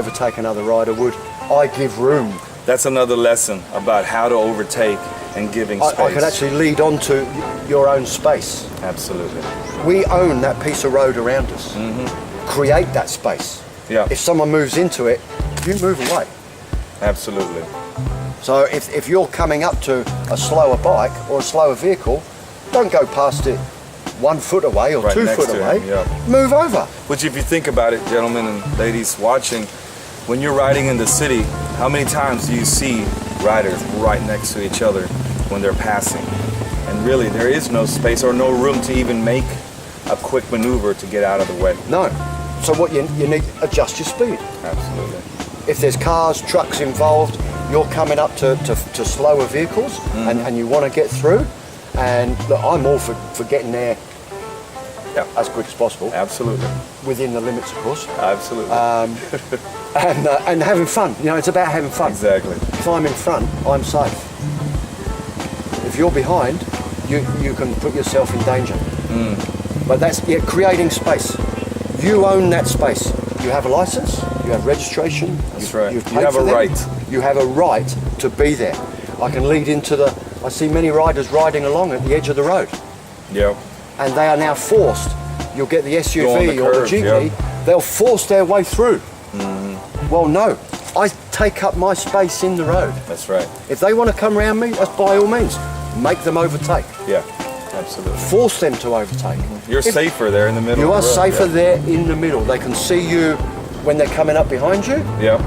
overtake another rider would. I give room. That's another lesson about how to overtake and giving space. I can actually lead onto your own space. Absolutely. We own that piece of road around us. Create that space. Yeah. If someone moves into it, you move away. Absolutely. So if you're coming up to a slower bike or a slower vehicle, don't go past it 1 foot away or Right 2 next foot to away. him, yeah. Move over. Which, if you think about it, gentlemen and ladies watching, when you're riding in the city, how many times do you see riders right next to each other when they're passing? And really, there is no space or no room to even make a quick maneuver to get out of the way. No. So what you need, adjust your speed. Absolutely. If there's cars, trucks involved, you're coming up to slower vehicles and you want to get through. And look, I'm all for getting there as quick as possible. Absolutely. Within the limits, of course. Absolutely. And having fun. You know, it's about having fun. Exactly. If I'm in front, I'm safe. If you're behind, you can put yourself in danger. But that's creating space. You own that space. You have a license, you have registration. That's right. You've You paid have for a them. right. You have a right to be there. I can lead into I see many riders riding along at the edge of the road. Yeah. And they are now forced. You'll get the Go on SUV the or the curves, Jeepney, yeah. they'll force their way through. Well, no. I take up my space in the road. That's right. If they want to come around me, that's by all means. Make them overtake. Yeah. Absolutely. Force them to overtake. You're safer there in the middle. You are of the road, safer yeah. there in the middle. They can see you when they're coming up behind you, Yeah.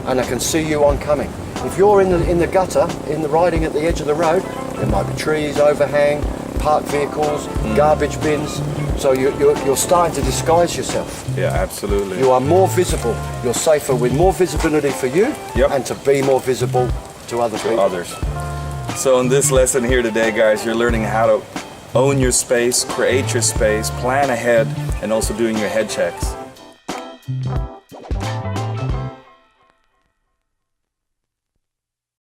and they can see you oncoming. If you're in the gutter, riding at the edge of the road, there might be trees, overhang, parked vehicles, garbage bins. So you're starting to disguise yourself. Yeah, absolutely. You are more visible. You're safer with more visibility for you, Yep. and to be more visible to other people. Others. So in this lesson here today, guys, you're learning how to own your space, create your space, plan ahead, and also doing your head checks.